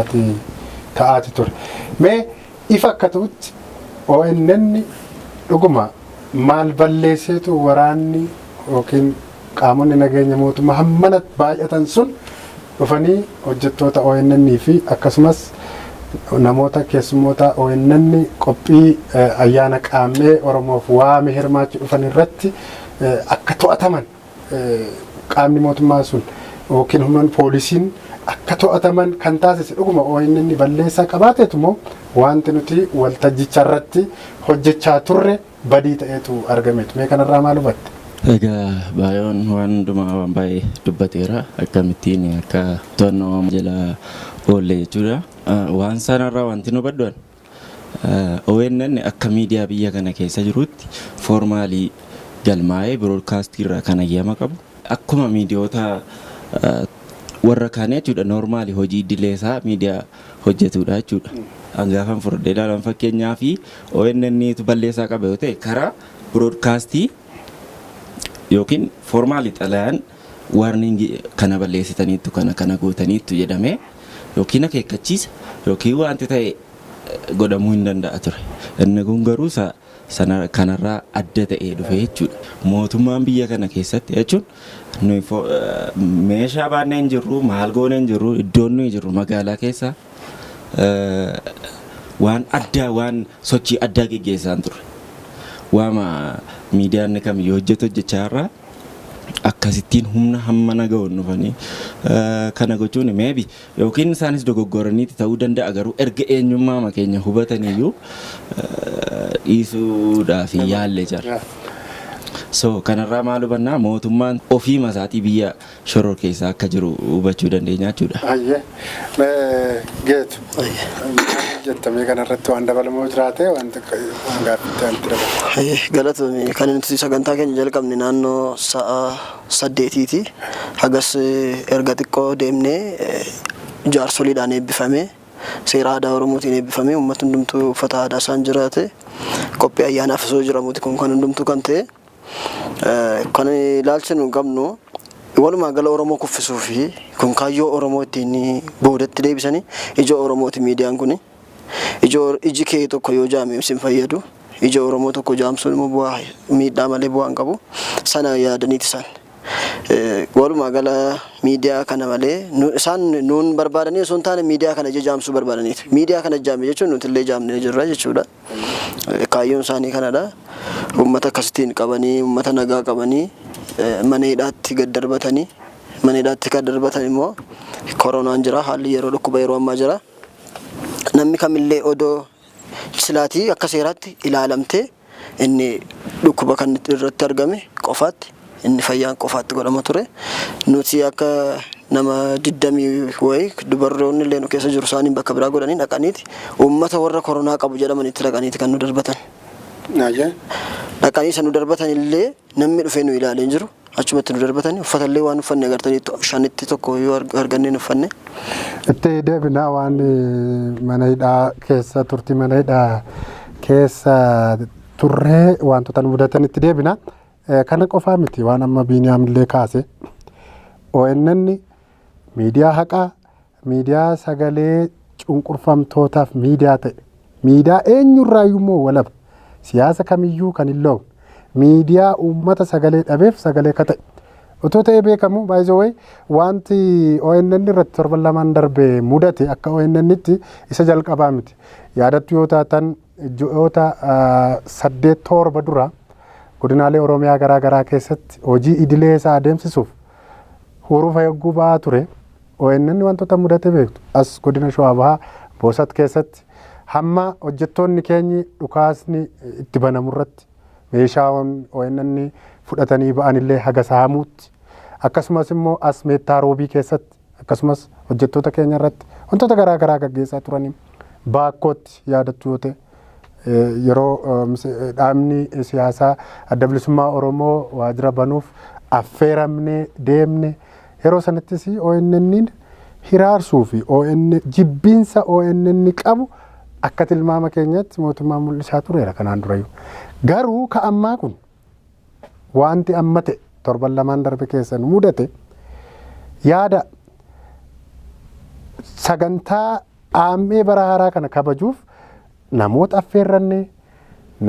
ta'aati ture. Mee ifa akka ta'utti ONN dhuguma maal balleesseetu waraanni yookiin qaamonni nageenya mootummaa hammana baay'atan sun dhufanii hojjettoota ONN fi akkasumas namoota keessummoota ONN qophii ayyaana qaamee Oromoof waame hirmaachuu dhufan irratti akka to'ataman qaamni mootummaa sun yookiin humnoonni poolisiin akka to'ataman kan taasise dhuguma ONN balleessaa qabaateetu moo wanti nuti waltajjicha irratti hojjechaa turre badii ta'eetu argameetu mee kanarraa maal hubatte? Egaa baay'oon waan hundumaa waan baay'ee dubbateera akkamittiin akka to'annoo jala oolle jechuudha. Waan sanarraa wanti nu baddoon ONN akka miidiyaa biyya kana keessa jirutti foormaalii galmaa'ee biroodkaastii irraa kan ayyaama qabu akkuma miidiyoota warra kaanii jechuudha noormaali hojii idileesaa miidiyaa hojjetudha jechuudha. Hangaafan furdee ilaalan fakkeenyaa fi ONNtu balleessaa qaba yoo ta'e karaa biroodkaastii yookiin foormaalii xalayaan warningi kana balleessitaniittu kana gootaniittu jedhamee yookiin akeekkachiisa yookiin wanti ta'e godhamuu hin danda'a ture. Inni kun garuu sana kanarraa adda ta'ee dhufe jechuudha. Mootummaan biyya kana keessatti jechuun meeshaa baannee hin jirru maal goonee hin jirru iddoon nuyi jirru magaalaa keessa waan addaa waan sochii addaa geggeessaan ture. Waama miidiyaan kamiyyuu hojjechaa irraa akkasittiin humna hammana ga'uun dhufanii kana gochuun maybe yookiin isaanis dogoggoraniiti ta'uu danda'a garuu erga eenyummaa keenya hubataniyyuu dhiisuudhaaf yaalle jira. So kanarraa maal hubannaa mootummaan ofii masaatii biyya shoror keessaa akka jiru hubachuu dandeenya jechuudha. Ayyee geetu jettamee kanarratti waan dabalamoo jiraate wanta gaaffitti wanti dabala. Galatoomii kan nuti sagantaa keenya jalqabne naannoo sa'a 8:00ti. Hagas erga xiqqoo deemnee jaarsoliidhaan eebbifamee seera aadaa Oromootiin eebbifamee uummatni hundumtuu uffata aadaa isaan jiraate qophii ayyaanaaf osoo jiramuuti kun kan hundumtuu kan ta'e kan ilaalchinu qabnu walumaa gala Oromoo kuffisuu fi kun kaayyoo Oromoo ittiin boodatti deebisanii ija Oromooti miidiyaan kun iji kee tokko yoo jaame sin fayyadu ija Oromoo tokko jaamsuun immoo bu'aa miidhaa malee bu'aa hin qabu sana yaadaniiti isaan walumaa gala miidiyaa kana malee isaan nuun barbaadanii osoo hin taane miidiyaa kana ija jaamsuu barbaadaniiti miidiyaa kana jaame jechuun nuti illee jaamnee jirra jechuudha. Kaayyoon isaanii kanadha. Uummata akkasittiin qabanii uummata nagaa qabanii mana hidhaatti gad darbatanii mana hidhaatti gad darbatan immoo koronaan jira haalli yeroo dhukkuba yeroo ammaa jira. Namni kamillee odoo silaatii akka seeraatti ilaalamtee inni dhukkuba kan irratti argame qofaatti inni fayyaan qofaatti godhama ture. Nuti akka nama 20 wayi dubarroonni illee nu keessa jiru isaanii bakka biraa godhanii dhaqaniiti uummata warra koronaa qabu jedhamanitti dhaqaniiti kan nu darbatan. Dhaqanii isa nu darbatan illee namni dhufee nu ilaalee hin jiru achumatti nu darbatanii uffata illee waan uffanne agartanii shanitti tokko yoo argannee nu uffanne. Itti deebinaa waan mana hidhaa keessa turtii mana hidhaa keessa turree wantoota nu mudatan itti deebinaa kana qofaa miti waan amma Biiniyaam illee kaase ONN miidiyaa haqaa miidiyaa sagalee cunqurfamtootaaf miidiyaa ta'e miidiyaa eenyurraayyuu immoo walaba siyaasa kamiyyuu kan hin loon miidiyaa uummata sagalee dhabeef sagalee ka ta'e otoo ta'ee beekamu baay'ee wanti ONN irratti torban lamaan darbe mudate akka ONNitti isa jalqabaa miti yaadattu yoo taatan ji'oota 8-7 dura godinaalee Oromiyaa garaa garaa keessatti hojii idilee isaa adeemsisuuf hurufa yagguu ba'aa ture ONN wantoota mudate beektu as godina Shawaa Bahaa Boosat keessatti hamma hojjettoonni keenyi dhukaasni itti banamu irratti meeshaan ONN fudhatanii ba'anillee haga saamuutti akkasumas immoo as Meettaa Roobii keessatti akkasumas hojjettoota keenya irratti wantoota garaa garaa gaggeessaa turanii baakkootti yaadattu yoo ta'e yeroo dhaabni siyaasaa adda bilisummaa Oromoo waajjira banuuf affeeramnee deemne yeroo sanattis ONN hiraarsuu fi jibbiinsa ONN qabu akka tilmaama keenyatti mootummaa mul'isaa tureera kanaan durayyuu. Garuu ka ammaa kun wanti amma ta'e torban lamaan darbe keessan mudate yaada sagantaa aammee bara haaraa kana kabajuuf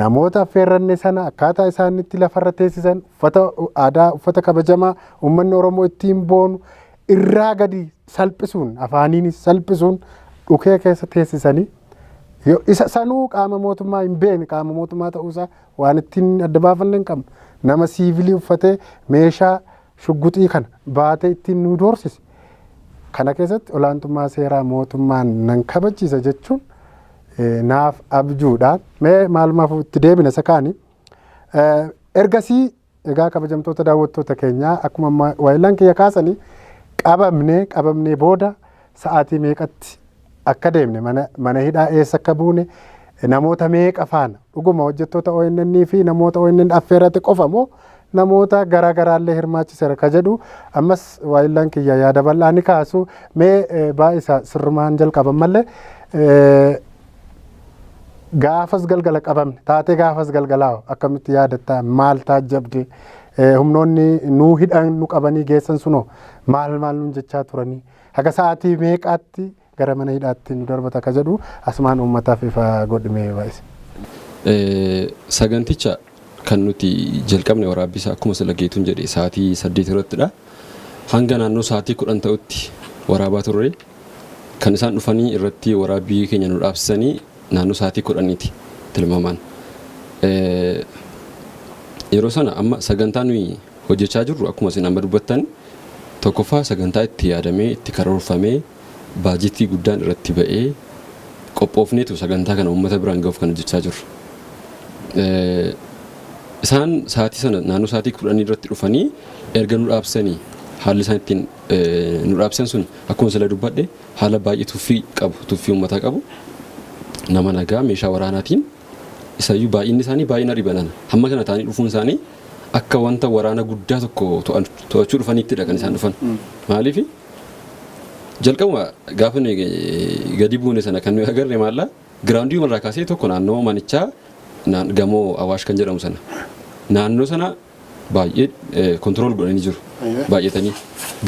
namoota affeerranne sana akkaataa isaan itti lafarra teessisan uffata aadaa uffata kabajamaa uummanni Oromoo ittiin boonu irraa gadi salphisuun afaaniinis salphisuun dhukee keessa teessisanii isa sanuu qaama mootummaa hin beekne qaama mootummaa ta'uusaa waan ittiin adda baafanne hin qabne nama siivilii uffatee meeshaa shugguxii kana baatee ittiin nu doorsise. Kana keessatti olaantummaa seeraa mootummaan nan kabachiisa jechuun naaf abjuudha. Mee maalumaaf itti deebina isa kaani. Ergasii egaa kabajamtoota daawwattoota keenyaa akkuma waayilaan kiyya kaasanii qabamnee booda sa'aatii meeqatti akka deemne mana hidhaa eessa akka buune namoota meeqa faana dhuguma hojjettoota ONN fi namoota ONN affeerate qofa moo namoota garaagaraallee hirmaachiseera ka jedhu ammas waayilaan kiyya yaada bal'aa ni kaasu. Mee baay'isa sirrumaan jalqaban mallee gaafas galgala qabamne taatee gaafas galgalaa akkamitti yaadatta maal taajjabde humnoonni nu hidhan nu qabanii geessan sunoo maal nuun jechaa turanii haga sa'aatii meeqaatti gara mana hidhaatti nu darbata ka jedhu asumaan uummataaf ifa godhime baay'ise. Saganticha kan nuti jalqabne waraabbisaa akkuma salageetuun jedhe sa'aatii 8 irrattidha. Hanga naannoo sa'aatii 10 ta'utti waraabaa turre kan isaan dhufanii irratti waraabbii keenya nu dhaabsisanii naannoo sa'aatii 10ti tilmaamaan. Yeroo sana amma sagantaa nuyi hojjechaa jirru akkuma isin amma dubbattan tokkoffaa sagantaa itti yaadamee itti karoorfamee baajetii guddaan irratti ba'ee qophoofneetu sagantaa kana uummata biraan ga'uuf kan hojjechaa jirru. Isaan sa'aatii sana naannoo sa'aatii 10 irratti dhufanii erga nu dhaabsanii haalli isaan ittiin nu dhaabsan sun akkuma sila dubbadhe haala baay'ee tuffii uummataa qabu nama nagaa meeshaa waraanaatiin isayyuu baay'inni isaanii baay'ina ribanan hamma kana ta'anii dhufuun isaanii akka wanta waraana guddaa tokko to'achuu dhufaniittidha kan isaan dhufan. Maaliif jalqabuma gaafa gadi buune sana kan nuyi agarre maalla giraawundii irraa kaasee tokko naannoo manichaa gamoo Awaash kan jedhamu sana naannoo sana baay'ee kontirool godhanii jiru baay'atanii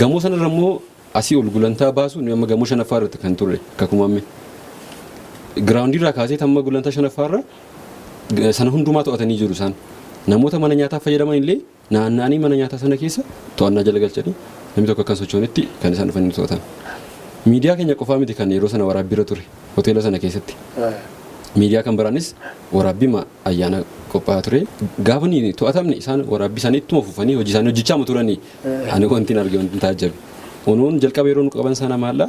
gamoo sanarra immoo asii ol gulantaa baasu nuyi amma gamoo 5ffaa irratti kan turre kakkumamme giraawundii irraa kaasee tamma gulantaa 5ffaa irra sana hundumaa to'atanii jiru isaan namoota mana nyaataa fayyadaman illee naannanii mana nyaataa sana keessa to'annaa jala galchanii namni tokko akkan sochoonitti kan isaan dhufanii to'atan. Miidiyaa keenya qofaa miti kan yeroo sana waraabbiirra ture hoteela sana keessatti. Miidiyaa kan biraanis waraabbii ayyaana qophaa'aa ture. Gaafa ni to'atamne isaan waraabbii isaanii ittuma fufanii hojii isaanii hojjechaa turanii ani wanti arge wanti taajjabe. Onoon jalqaba yeroo nu qaban sana maalla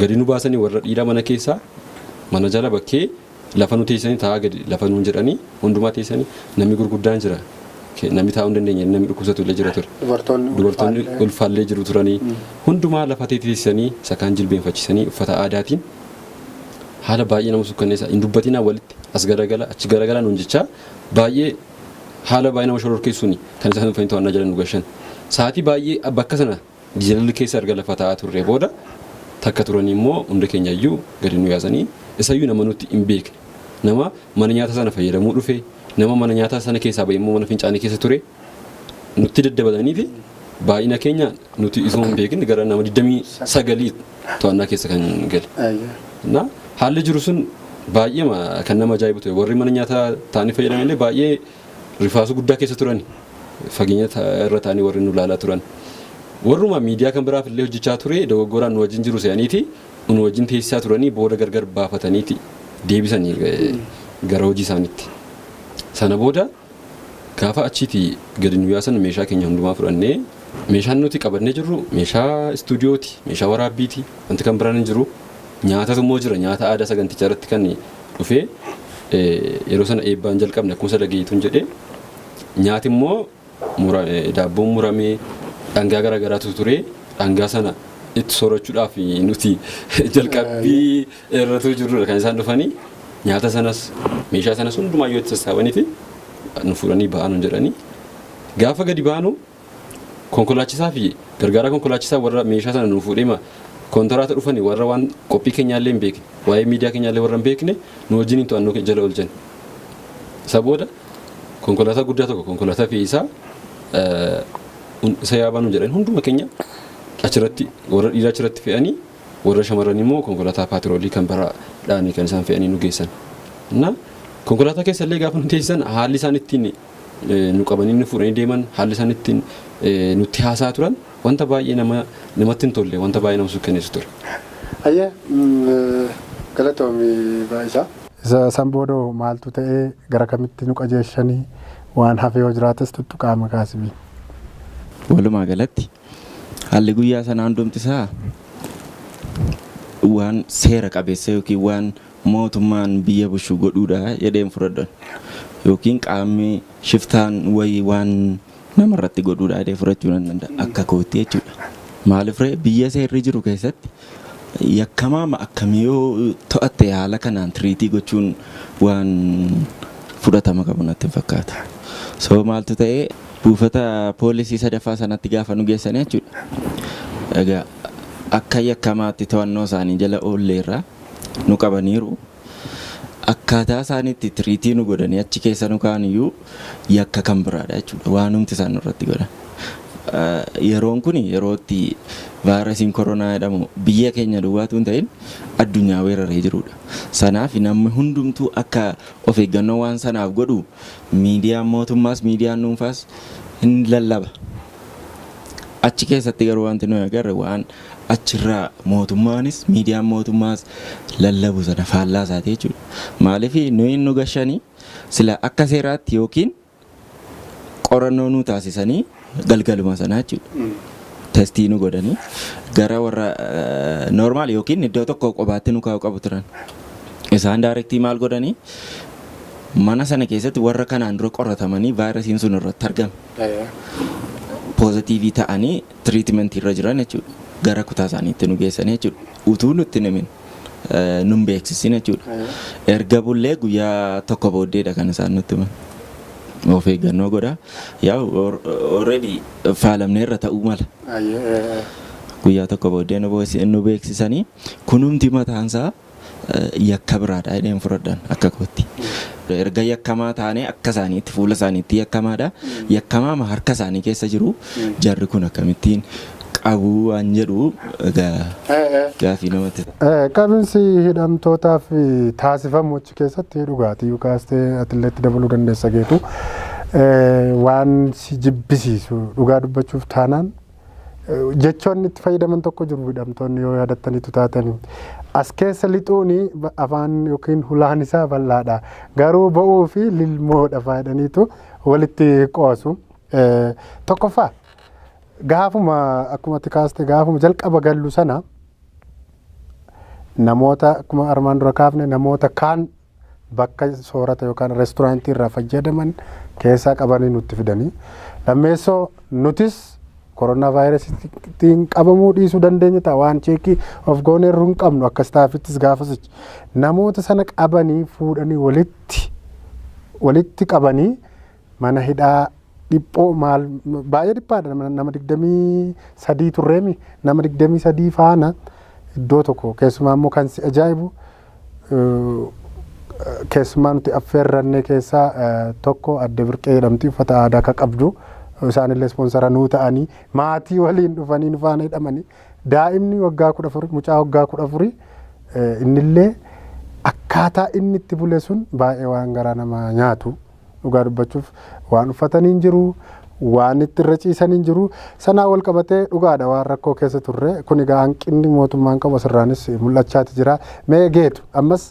gadi nu baasanii warra dhiiraa mana keessaa mana jala bakkee lafa nu teessanii taa'aa gadi lafa nuun jedhanii hundumaa teessanii namni gurguddaan jira. Namni taa'uu hin dandeenye namni dhukkubsatu illee jira ture. Dubartoonni ulfaallee jiru turanii hundumaa lafa teessanii sakaan jilbeenfachiisanii uffata aadaatiin haala baay'ee nama sukkanneessa hin dubbatinaa walitti as garagala achi garagala nuun jechaa baay'ee haala baay'ee nama shororkeessuuni kan isaan dhufanii to'annaa jala nu gashan. Sa'aatii baay'ee bakka sana diilalli keessa erga lafa taa'aa turre booda takka turanii immoo hunda keenya iyyuu gadi nu yaasanii isayyuu nama nutti hin beekne nama mana nyaataa sana fayyadamuu dhufe nama mana nyaataa sana keessaa ba'e immoo mana fincaanii keessa ture nutti daddabalanii fi baay'ina keenya nuti isoo hin beekne gara nama 29 to'annaa keessa kan gale. Na haalli jiru sun baay'ee kan nama ajaa'ibu ture warri mana nyaataa ta'anii fayyadaman illee baay'ee rifaasu guddaa keessa turan fageenya irra ta'anii warri nu ilaalaa turan. Warruma miidiyaa kan biraaf illee hojjechaa ture dogoggoraan nu wajjin jiru se'aniiti nu wajjin teessisaa turanii booda gargar baafataniiti deebisanii gara hojii isaaniitti. Sana booda gaafa achiiti gadi nu yaasan meeshaa keenya hundumaa fudhannee meeshaan nuti qabannee jirru meeshaa istuudiyooti meeshaa waraabbiiti wanti kan biraan hin jiru nyaatatu immoo jira nyaata aadaa saganticha irratti kan dhufee yeroo sana eebbaan jalqabne akkuma sadageetuun jedhee nyaati immoo daabboon muramee dhangaa garaagaraatu ture dhangaa sana itti soorachuudhaaf nuti jalqabbii irratti jirrudha kan isaan dhufanii nyaata sanas meeshaa sanas hundumaa yoo itti sassaabaniiti nu fuudhanii ba'anu jedhanii gaafa gadi baanu konkolaachisaa fi gargaaraa konkolaachisaa warra meeshaa sana nu fuudhee kontiraata dhufanii warra waan qophii keenyaallee hin beekne waa'ee miidiyaa keenyaallee warra hin beekne nu wajjin to'annoo jala oolchan. Isa booda konkolaataa guddaa tokko konkolaataa fe'iisaa isa yaabanu jedhan hunduma keenya achirratti warra dhiiraa achirratti fe'anii warra shamarran immoo konkolaataa paatiroolii kan baraadhaanii kan isaan fe'anii nu geessan. Na konkolaataa keessa illee gaafa nu teessisan haalli isaan ittiin nu qabanii nu fuudhanii deeman haalli isaan ittiin nutti haasaa turan wanta baay'ee namatti hin tolle wanta baay'ee nama sukkanneessu ture. Ayyee galatoomii baay'isaa. San boodoo maaltu ta'ee gara kamitti nu qajeelchanii waan hafee yoo jiraates tuttuqaama kaasibii. Walumaa galatti haalli guyyaa sanaa hundumtisaa waan seera qabeessa yookiin waan mootummaan biyya bulchu godhuudha jedheen fudhadhan yookiin qaamni shiftaan wayii waan namarratti godhuudha jedhee fudhachuu nan danda'a akka kootti jechuudha. Maaliif biyya seerri jiru keessatti yakkamaa akkamii yoo to'atte haala kanaan tiriitii gochuun waan fudhatama qabu natti fakkaata. So maaltu ta'ee buufata poolisii sadaffaa sanatti gaafa nu geessanii jechuudha. Egaa akka yakkamaatti to'annoo isaanii jala oolleerra nu qabaniiru. Akkaataa isaaniitti tiriitii nu godhanii achi keessa nu kaaniyyuu yakka kan biraadha jechuudha. Waan humti isaan irratti godhan. Yeroon kun yerootti vaayirasiin koronaa jedhamu biyya keenya duwwaatu hin ta'in addunyaa weeraree jirudha. Sanaaf namni hundumtuu akka of eeggannoo waan sanaaf godhu miidiyaan mootummaas miidiyaan dhuunfaas hin lallaba. Achi keessatti garuu wanti nuyi agarre waan achirraa mootummaanis miidiyaan mootummaas lallabu sana faallaa isaati jechuudha. Maaliif nuyi nu gashanii sila akka seeraatti yookiin qorannoo nu taasisanii galgaluma sanaa jechuudha. Testii nu godhanii gara warra normaal yookiin iddoo tokko qobaatti nu kaa'u qabu turan. Isaan daayirektii maal godhanii mana sana keessatti warra kanaan dura qoratamanii vaayirasiin sun irratti argame. Poozitiivii ta'anii tiriitimentii irra jiran jechuudha. Gara kutaa isaaniitti nu geessanii jechuudha. Utuu nutti himin nun beeksisin jechuudha. Erga bullee guyyaa tokko booddeedha kan isaan nutti himan. Of eeggannoo godha. Yaa already faalamnee irra ta'uu mala. Guyyaa tokko booddee nu beeksisanii kunumti mataansaa yakka biraadha jedheen fudhadhan akka kootti. Erga yakkamaa taanee akka isaaniitti fuula isaaniitti yakkamaadha. Yakkamaa harka isaanii keessa jiru jarri kun akkamittiin qabu waan jedhu gaafii namatti. Qabinsi hidhamtootaaf taasifamu achi keessatti dhugaatii kaastee atileetti dabaluu dandeessa geetu waan si jibbisiisu dhugaa dubbachuuf taanaan jechoonni itti fayyadaman tokko jiru hidhamtoonni yoo yaadattaniitu taatanii as keessa lixuuni afaan yookiin hulaan isaa bal'aadha garuu ba'uu fi lilmoodha fayyadaniitu walitti qoosu tokkoffaa gaafuma akkuma itti kaaste gaafuma jalqaba gallu sana namoota akkuma armaan dura kaafne namoota kaan bakka soorata yookaan reesturaantii irraa fayyadaman keessaa qabanii nutti fidanii lammeessoo nutis koronaa vaayirasiitiin qabamuu dhiisuu dandeenya ta'a waan cheekii of goonee hin qabnu akka staafittis gaafasichi namoota sana qabanii fuudhanii walitti qabanii mana hidhaa dhiphoo maal baay'ee dhiphaadha nama 23 turreemi nama 23 faana iddoo tokko keessumaa immoo kan si ajaa'ibu keessumaa nuti affeerrannee keessaa tokko adda birqee jedhamti uffata aadaa akka qabdu isaanillee ispoonsara nuu ta'anii maatii waliin dhufanii nu faana hidhamanii daa'imni waggaa 14 mucaa waggaa 14 innillee akkaataa inni itti bule sun baay'ee waan garaa nama nyaatu dhugaa dubbachuuf waan uffatanii hin jiru waan itti irra ciisanii hin jiru sanaa wal qabatee dhugaadha waan rakkoo keessa turre kun egaa hanqinni mootummaan qabu asirraanis mul'achaati jira mee geetu ammas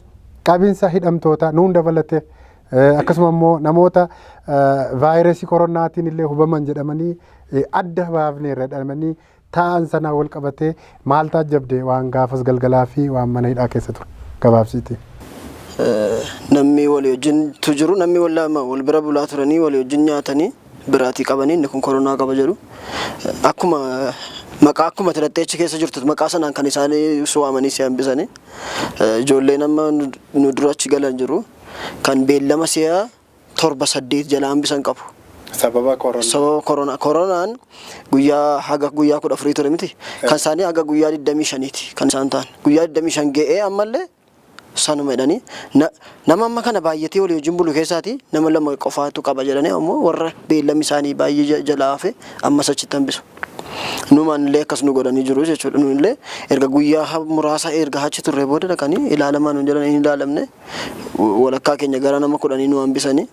qabinsa hidhamtoota nuun dabalate akkasuma immoo namoota vaayirasii koronaatiin illee hubaman jedhamanii adda baafnee irra jedhamanii taa'an sanaa wal qabatee maal taajjabde waan gaafas galgalaa fi waan mana hidhaa keessa ture gabaabsiiti. Namni walii wajjin jiru namni wal bira bulaa turanii walii wajjin nyaatanii biraatii qabanii inni kun koronaa qaba jedhu akkuma maqaa akkuma tiratteechi keessa jirtu maqaa sanaan kan isaanii su'amanii si hambisanii ijoollee nama nu dura achi galan jiru kan beellama si'a 7-8 jala hambisan qabu. Sababa koronaan guyyaa haga guyyaa 14 ture miti kan isaanii haga guyyaa 25ti kan isaan ta'an guyyaa 25 ga'ee ammallee sanuma jedhanii nama amma kana baay'atee walii wajjin bulu keessaati nama lama qofaatu qaba jedhanii ammoo warra beellamni isaanii baay'ee jalaa hafe ammas achitti hambisu. numanillee akkas nu godhanii jiru jechuudha. Nuyillee erga guyyaa muraasa erga achi turre booda dhaqanii ilaalamaa nu jedhan hin ilaalamne walakkaa keenya gara nama 10 nu hambisanii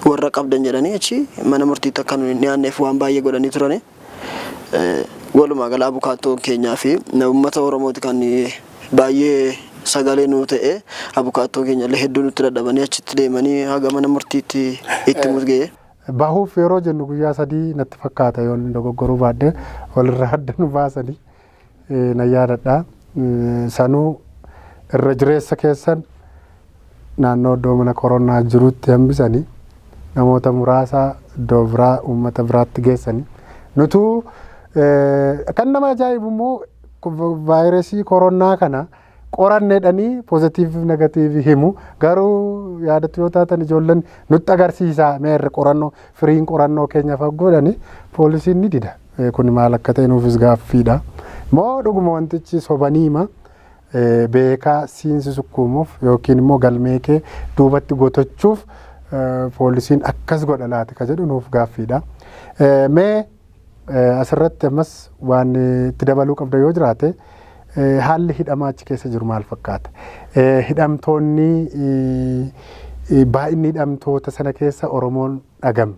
warra qabdan jedhanii achi mana murtiitti akka nu dhiyaanneef waan baay'ee godhanii turani. Walumaa gala abukaattoo keenyaa fi uummata Oromooti kan baay'ee sagalee nuu ta'e abukaattoo keenya illee hedduu nutti dadhabanii achitti deemanii haga mana murtiitti itti murgee. Bahuuf yeroo jennu guyyaa 3 natti fakkaata yoo inni dogoggoruu baadde walirra adda nu baasanii na yaadadha. Sanuu irra jireessa keessan naannoo iddoo mana koronaa jirutti hambisanii namoota muraasa iddoo biraa uummata biraatti geessanii nutu kan nama ajaa'ibu immoo vaayirasii koronaa kana qoranneedhanii pozitiiv negatiiv himu garuu yaadatu yoo taatan ijoolleen nutti agarsiisaa meerre qorannoo firiin qorannoo keenya faggoodhanii poolisiin ni dida. Kun maal akka ta'e nuufis gaaffiidha. Moo dhuguma wantichi sobaniima beekaa siinsi sukkuumuuf yookiin immoo galmee kee duubatti gotochuuf poolisiin akkas godha laata ka jedhu nuuf gaaffiidha. Mee asirratti ammas waan itti dabaluu qabda yoo jiraate haalli hidhamaa achi keessa jiru maal fakkaata? Hidhamtoonni baay'inni hidhamtoota sana keessa Oromoon dhagam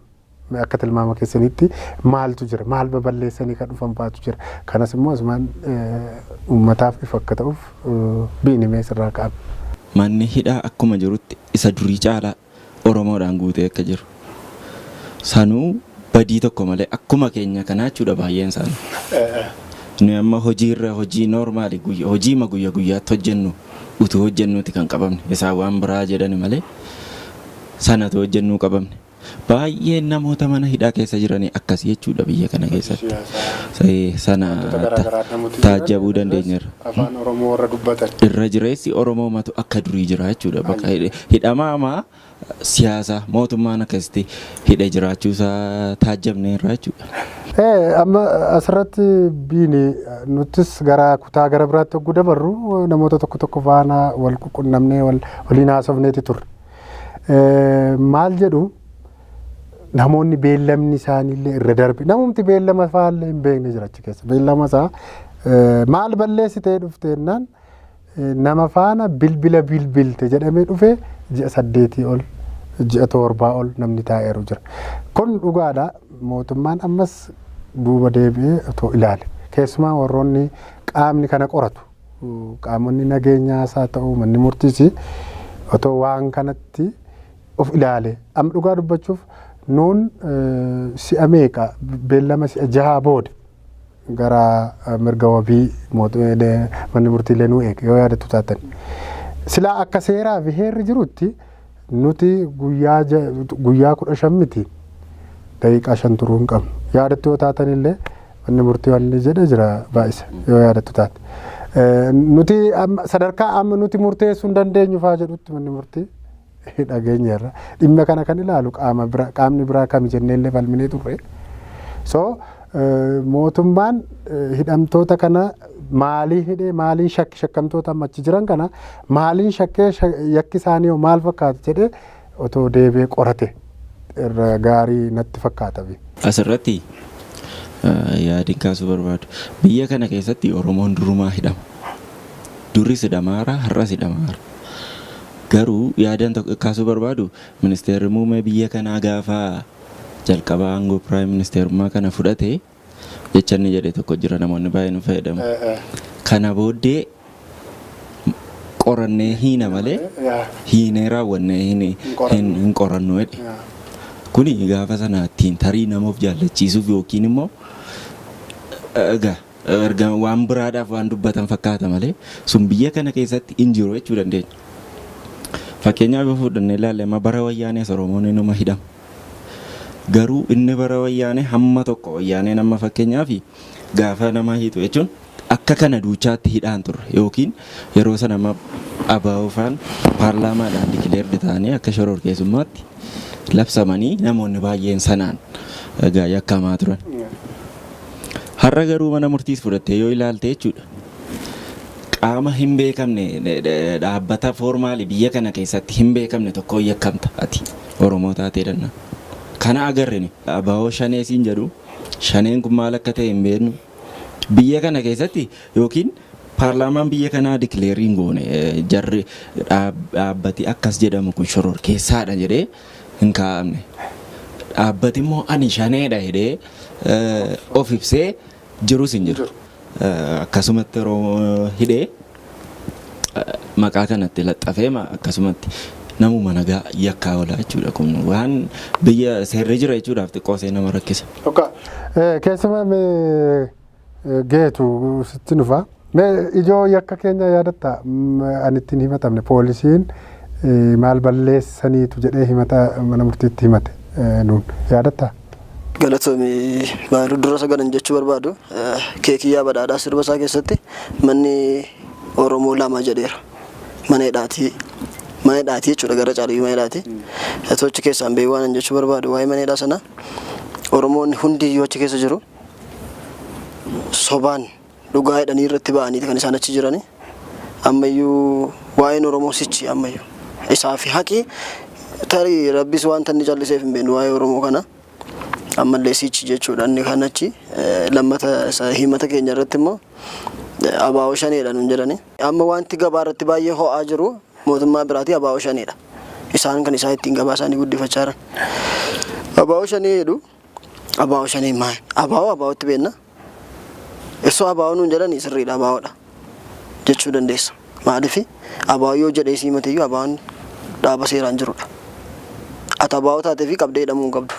akka tilmaama keessanitti maaltu jira? Maal baballeessanii kan dhufan baatu jira? Kanas immoo asumaan uummataaf ifa akka ta'uuf biinimee sirraa qabu. Manni hidhaa akkuma jirutti isa durii caalaa Oromoodhaan guutee akka jiru. Sanuu badii tokko malee akkuma keenya kanaa jechuudha baay'een isaanii. Nu amma hojiirra hojii normaali hojii guyyaa guyyaatti hojjennu utuu hojjennuuti kan qabamne isaan waan biraa jedhani malee sanatu hojjennuu qabamne. Baay'een namoota mana hidhaa keessa jiranii akkasii jechuudha biyya kana keessatti. Sana taajjabuu dandeenyeerra. Afaan Oromoo warra dubbatan. Irra jireessi Oromoo matu akka durii jira jechuudha. Bakka hidhamaa siyaasa mootummaan akkasitti hidha jiraachuusaa taajjabneerra jechuudha. Amma asirratti biini nutis gara kutaa gara biraatti hogguu dabarru namoota tokko faana wal qunnamnee waliin haasofneeti turre. Maal jedhu namoonni beellamni isaaniillee irra darbe namumti beellama faallee hin beekne jira achi keessa. Beellama isaa maal balleessitee dhufteennaan nama faana bilbilte jedhamee dhufee ji'a 8 ol ji'a 7 ol namni taa'eeru jira. Kun dhugaadha. Mootummaan ammas duuba deebi'ee otoo ilaale. Keessumaa warroonni qaamni kana qoratu qaamonni nageenyaas haa ta'u manni murtiis otoo waan kanatti of ilaale. Amma dhugaa dubbachuuf nuun si'a meeqa beellama si'a 6 booda gara mirga wabii manni murtiilee nuu eege yoo yaadatu taatan. Silaa akka seeraa fi heerri jirutti nuti guyyaa 15 miti daqiiqaa 5 turuu hin qabnu. Yaadatu yoo taatan illee manni murtii waan jedhe jira baay'isa yoo yaadatu taate. Nuti sadarkaa amma nuti murteessuu hin dandeenyu fa'aa jedhutti manni murtii dhageenyeerra. Dhimma kana kan ilaalu qaamni biraa kami jennee illee falminee turre. So mootummaan hidhamtoota kana maalii hidhee maaliin shakkamtoota amma achi jiran kana maaliin shakkee yakki isaanii maal fakkaata jedhee otoo deebi'ee qorate irra gaarii natti fakkaata. Asirratti yaadin kaasuu barbaadu. Biyya kana keessatti Oromoon durumaa hidhama. Duris hidhamaara, har'as hidhamaara. Garuu yaadan kaasuu barbaadu ministeerri muummee biyya kanaa gaafa jalqaba aangoo piraayim ministeerummaa kana fudhate jecha inni jedhe tokko jira namoonni baay'een fayyadamu. Kana booddee qorannee hiina malee hiinee raawwannee hin qorannu jedhe. Kuni gaafa sana ittiin tarii namoof jaallachiisuuf yookiin immoo waan biraadhaaf waan dubbatan fakkaata malee sun biyya kana keessatti hin jiru jechuu dandeenya. Fakkeenyaaf yoo fudhannee ilaalle bara wayyaanee Oromoon nama hidhama. Garuu inni bara wayyaanee hamma tokko wayyaanee nama fakkeenyaaf gaafa nama hiitu jechuun akka kana duuchaatti hidhaan turre yookiin yeroo sana abaa'uufaan paarlaamaadhaan dikileerdi ta'anii akka shororkeessummaatti labsamanii namoonni baay'een sanaan yakkamaa turan. Har'a garuu mana murtiis fudhattee yoo ilaalte jechuudha. Qaama hin beekamne dhaabbata foormaali biyya kana keessatti hin beekamne tokko yakkamta ati Oromoo taatee danna. Kana agarreen abaa'oo shaneesiin jedhu Shaneen kun maal akka ta'e hin beeknu. Biyya kana keessatti yookiin paarlaamaan biyya kanaa dikileeriin goone jarri dhaabbati akkas jedhamu kun shoror keessaadha jedhee hin kaa'amne. Dhaabbati immoo ani shaneedha jedhee of ibsee jirus hin jiru. Akkasumatti yeroo hidhee maqaa kanatti laxxafee akkasumatti namuma nagaa yakkaa oolaa jechuudha kun waan biyya seerri jira jechuudhaaf xiqqoo see nama rakkisa. Keessumaa geetu sitti dhufa. Ijoo yakka keenya yaadatta ani ittiin himatamne poolisiin maal balleessaniitu jedhee himata mana murtiitti himate nuun yaadatta. Galatoomii baay'ee dura sagalan jechuu barbaadu keekiyyaa badhaadhaa sirba isaa keessatti manni Oromoo lama jedheera. Mana hidhaatii jechuudha gara caalii mana hidhaatii. Tochi keessaan beeku waan jechuu barbaadu waa'ee mana hidhaa sana Oromoonni hundi yoo achi keessa jiru sobaan dhugaa hidhanii irratti ba'anii kan isaan achi jirani. Ammayyuu waa'een Oromoo sichi ammayyuu isaa fi haqi tarii rabbis waan tanni calliseef hin beeknu waa'ee Oromoo kana. Ammallee sichi jechuudha inni kan achi lammata himata keenya irratti immoo abaa'oo shaneedha nuun jedhani. Amma wanti gabaa irratti baay'ee ho'aa jiru mootummaa biraatii abaa'oo shaneedha. Isaan kan isaan ittiin gabaa isaanii guddifachaa jiran. Abaa'oo shanee jedhu abaa'oo shanee maal? Abaa'ootti beenna. Isoo abaa'oo nuun jedhani sirriidha abaa'oodha jechuu dandeessa. Maaliif abaa'oo yoo jedhee si himateeyyuu abaa'oon dhaaba seeraan jirudha. Ati abaa'oo taatee fi qabdee hidhamuu hin qabdu.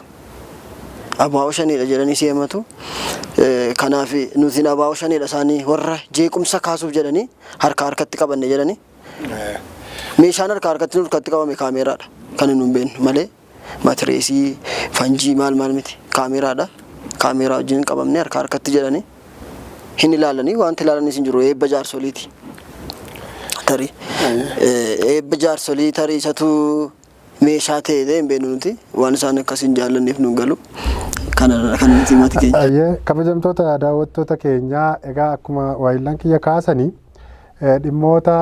Abaa'oo shaneedha jedhanii si himatu. Kanaaf nuti abaa'oo shaneedha isaanii warra jeequmsa kaasuuf jedhanii harkatti qabanne jedhanii. Meeshaan harkatti qabame kaameraadha. Kan nuun beeknu malee matireesii fanjii maal miti kaameraadha. Kaameraa wajjin qabamne harkatti jedhanii hin ilaalanii wanti ilaalanis hin jiru eebba jaarsoliiti. Tarii eebba jaarsolii tarii isatu meeshaa ta'ee hin beeknu nuti waan isaan akkasiin jaallanneef nuun galu. Kan nuti himati keenya. Kabajamtoota daawwattoota keenyaa egaa akkuma waayillan kiyya kaasanii dhimmoota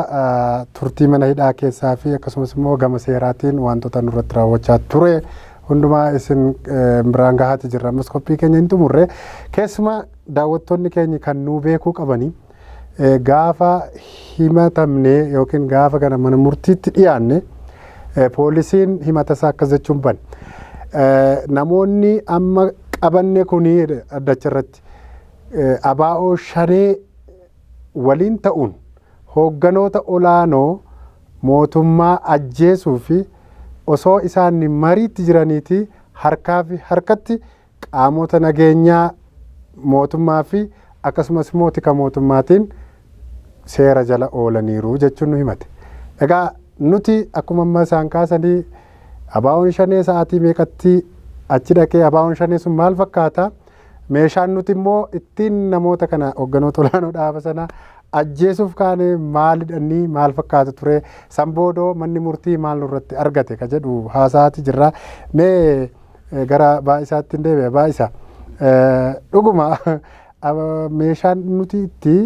turtii mana hidhaa keessaa fi akkasumas immoo gama seeraatiin wantoota nurratti raawwachaa ture hundumaa isin biraan gahaati jirra. Ammas qophii keenya hin xumurre keessumaa daawwattoonni keenya kan nuu beekuu qabanii gaafa himatamne yookiin gaafa kana mana murtiitti dhiyaanne poolisiin himata isaa akkas jechuun ban namoonni amma qabanne kuni addacha irratti abaa'oo shanee waliin ta'uun hoogganoota olaanoo mootummaa ajjeesuu fi osoo isaan mariitti jiraniiti harkaa fi harkatti qaamota nageenyaa mootummaa fi akkasumas mootika mootummaatiin seera jala oolaniiru jechuun nu himate. Egaa nuti akkuma amma isaan kaasanii abaa'oon shanee sa'aatii meeqatti achi dhaqee abaa'oon shanee sun maal fakkaata? Meeshaan nuti immoo ittiin namoota kana hoogganoota olaanoo dhaaba sana ajjeesuuf kaane maalidhanii maal fakkaata ture? Sanboodoo manni murtii maal nurratti argate ka jedhu haasaati jirra. Mee gara baay'isaatti hin deebi'e baay'isa. Dhuguma meeshaan nuti itti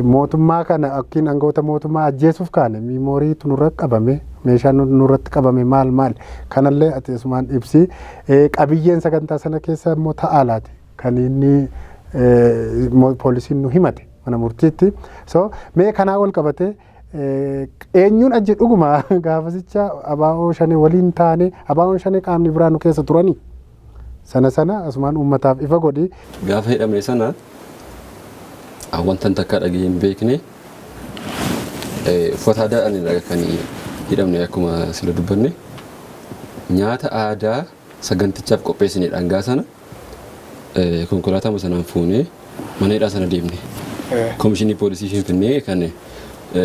mootummaa kana yookiin aangawoota mootummaa ajjeesuuf kaane miimooriitu nurratti qabame meeshaan nurratti qabame maal kanallee ati asumaan ibsi qabiyyeen sagantaa sana keessa immoo ta'aalaati kan inni poolisiin nu himate mana murtiitti so mee kanaa wal qabate eenyuun ajje dhuguma gaafasicha abaa'oo shanee waliin taane abaa'oon shanee qaamni biraa nu keessa turanii sana asumaan uummataaf ifa godhi gaafa hidhamne sana wantan takka dhagee hin beekne uffata aadaadhaan kan hidhamne akkuma sila dubbanne nyaata aadaa sagantichaaf qopheessine dhangaa sana konkolaataa sanaan fuunee mana hidhaa sana deemne komishinii poolisii Finfinnee kan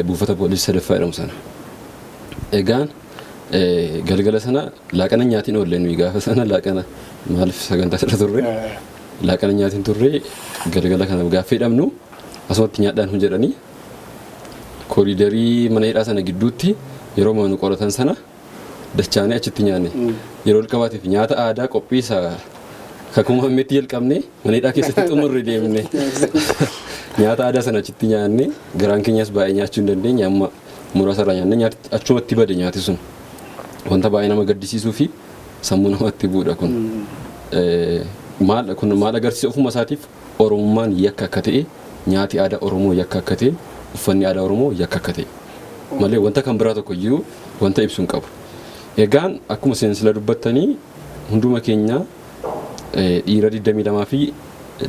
buufata poolisii sadaffaa jedhamu sana egaan galgala sana laaqana nyaatiin oolle nuyi gaafa sana laaqana maaliif sagantaa irra turre laaqana nyaatiin turre galgala kana gaafa hidhamnu asumatti nyaadhaan hin jedhanii kooriidarii mana hidhaa sana gidduutti yeroo maanu qoratan sana dachaanee achitti nyaanne yeroo qabaatiif nyaata aadaa qophiisa kakuma hammeetti jalqabne mana hidhaa keessatti xumurre deemne nyaata aadaa sana achitti nyaanne garaan keenyas baay'ee nyaachuu hin dandeenye amma muraasarraa nyaanne achumatti bade nyaati sun wanta baay'ee nama gaddisiisuu fi sammuu namatti buudha kun maal agarsiisa ofuma isaatiif Oromummaan yakka akka ta'e nyaati aadaa Oromoo yakka akka ta'e uffanni aadaa Oromoo yakka akka ta'e malee wanta kan biraa tokko iyyuu wanta ibsu hin qabu. Egaan akkuma seensila dubbattanii hunduma keenya dhiira 22 fi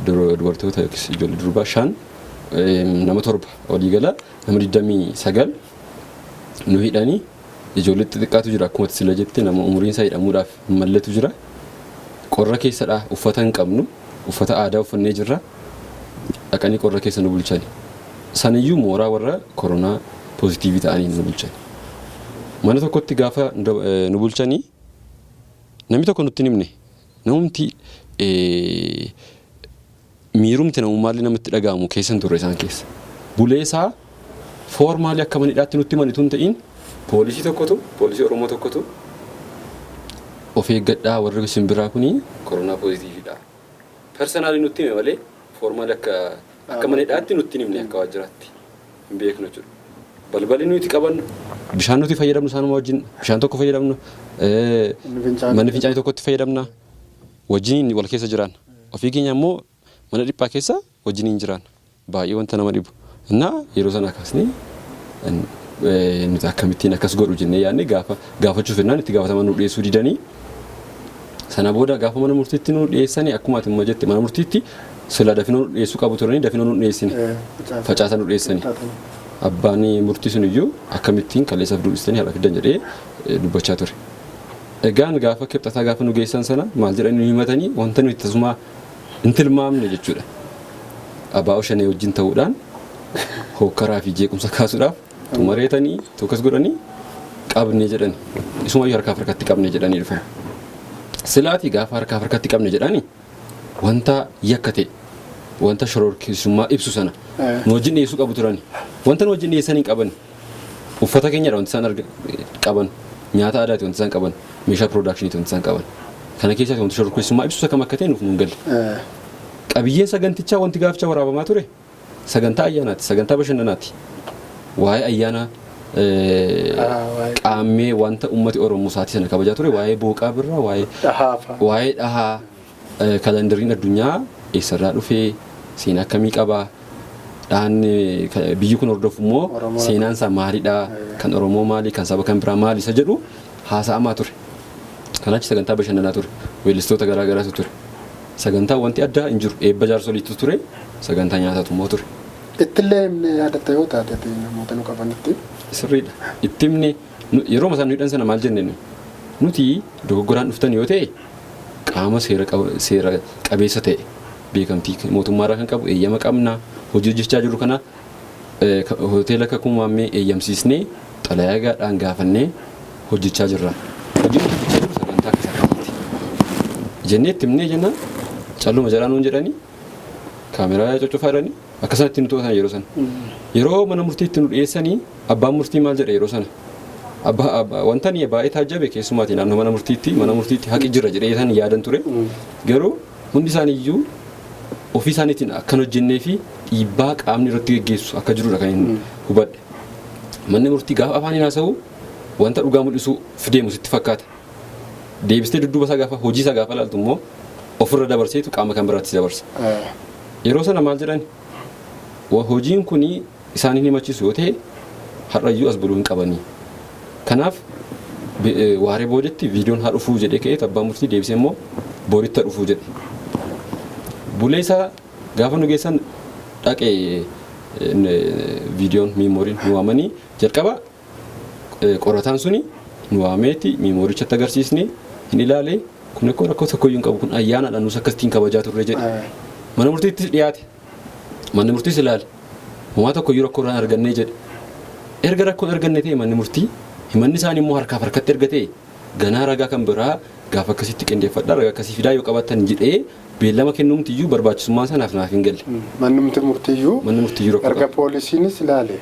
dubartoota yookiis ijoollee durbaa 5 nama 7 walii gala nama 29 nu hidhanii ijoollee xixiqqaatu jira akkuma sila jette nama umuriin isaa hidhamuudhaaf malletu jira. Qorra keessadha uffata hin qabnu uffata aadaa uffannee jirra dhaqanii qorra keessa nu bulchani. Saniyyuu mooraa warra koronaa poozitiivii ta'anii nu bulchani. Mana tokkotti gaafa nu bulchanii namni tokko nutti himne namumti miirumti namummaallee namatti dhaga'amu keessan turre isaan keessa. Buleesaa foormaalii akka manidhaatti nutti manitu hin ta'in poolisii Oromoo tokkotu of eeggadhaa warri simbiraa kuni koronaa poozitiiviidha. Personaalii nutti hime malee foormaalii akka manidhaatti nutti himne akka waajjiraatti hin beeknu jechuudha. Balballi nuti qabannu bishaan nuti fayyadamnu isaanuma wajjin bishaan tokko fayyadamnu manni fincaanii tokkotti fayyadamna wajjiniin wal keessa jiran ofii keenya immoo mana dhiphaa keessa wajjiniin jiran baay'ee wanta nama dhibu. Innaa yeroo sana kaasnee nuti akkamittiin akkas godhu jennee yaadne gaafachuuf jennaan itti gaafataman nu dhiyeessuu didanii sana booda gaafa mana murtiitti nu dhiyeessanii akkuma ati immoo jette mana murtiitti sila dafinoo nu dhiyeessuu qabu turanii dafinoo nu dhiyeessine facaasaa nu dhiyeessanii. Abbaan murtii sun iyyuu akkamittiin kaleessaaf dubbistanii haadha fiddan jedhee dubbachaa ture. Egaan gaafa kibxataa gaafa nu geessan sana maal jedhanii nu himatanii wanta nuti tasuma hin tilmaamne jechuudha. Abbaa Shanee wajjin ta'uudhaan hokkaraa fi jeequmsa kaasuudhaaf tumareetanii tokkos godhanii qabnee jedhani. Isumayyuu harkatti qabnee jedhanii dhufan. Silaatii gaafa harkatti qabne jedhanii wanta yakka ta'e wanta shororkeessummaa ibsu sana nu wajjin dhiyeessuu qabu turani. Wanta nu wajjin dhiyeessanii qaban uffata keenyadha wanti isaan qaban nyaata aadaati wanti isaan qaban meeshaa piroodaakshiniiti wanti isaan qaban kana keessatti wanti shororkeessummaa ibsu akkam akka ta'e nuuf nun galle. Qabiyyeen sagantichaa wanti gaafcha waraabamaa ture sagantaa ayyaanaati sagantaa bashannanaati waa'ee ayyaana qaammee wanta ummati Oromoo saatii sana kabajaa ture waa'ee booqaa birraa waa'ee dhahaa kalendariin addunyaa eessarraa dhufee seenaa akkamii qabaa dhaan biyyi kun hordofu immoo seenaan isaa maalidha kan Oromoo maali kan saba kan biraa maali isa jedhu haasa'amaa ture. Kanachi sagantaa bashannanaa ture weellistoota garaa garaatu ture sagantaa wanti addaa hin jiru eebba jaarsoliitu ture sagantaa nyaataatu immoo ture. Ittillee yaadatta yoo taate namoota nu qabanitti sirriidha. Itti himne yeroo masaan nu hidhan sana maal jenneen nuti dogoggoraan dhuftan yoo ta'e qaama seera qabeessa ta'e beekamtii mootummaarraa kan qabu eeyyama qabna hojii hojjechaa jiru kana hoteela kakkumaamee eeyyamsiisnee xalayaa gaadhaan gaafannee hojjechaa jirra. Hojii hojjechaa jiru sagantaa akka sakkaatti jennee itti himnee jenna calluma jalaa nuun jedhanii kaameraa coccofaa jedhanii akkasatti nu to'atan yeroo sana. Yeroo mana murtiitti nu dhiyeessanii abbaan murtii maal jedha yeroo sana wanta ni baay'ee taajjabe keessumaatiin naannoo mana murtiitti haqi jira jedhee yaadan ture garuu hundi isaaniiyyuu ofii isaaniitiin akkan hojjennee fi dhiibbaa qaamni irratti geggeessu akka jirudha kan hin hubadhe. Manni murtii gaafa afaaniin haasa'u wanta dhugaa mul'isu fideemu sitti fakkaata. Deebistee dudduuba isaa gaafa hojii isaa gaafa laaltu immoo ofirra dabarseetu qaama kan biraatti dabarsa. Yeroo sana maal jedhan hojiin kun isaaniin himachiisu yoo ta'e har'ayyuu as buluu hin qabanii. Kanaaf waaree boodetti viidiyoon haa dhufuu jedhee ka'ee abbaan murtii deebisee immoo booritti haa dhufuu jedhe. Buleesaa gaafa nu geessan dhaqee viidiyoon miimooriin nu waamanii jalqaba qorataan suni nu waameeti miimoorichatti agarsiisnee hin ilaalee kun akka rakkoo tokkoyyuu hin qabu kun ayyaanaadhaan nus akkasitiin kabajaa turre jedhe. Mana murtiitti dhiyaate manni murtiis ilaale homaa tokkoyyuu rakkoo irraan argannee jedhe. Erga rakkoon arganne ta'e manni murtii himanni isaanii immoo harkatti erga ta'e ganaa ragaa kan biraa gaafa akkasitti qindeeffadhaa ragaa akkasii fidaa yoo qabaatan jedhee beellama kennuumtiyyuu barbaachisummaan sanaaf naaf hin galle. Manni murtiiyyuu rakkoo erga poolisiinis ilaale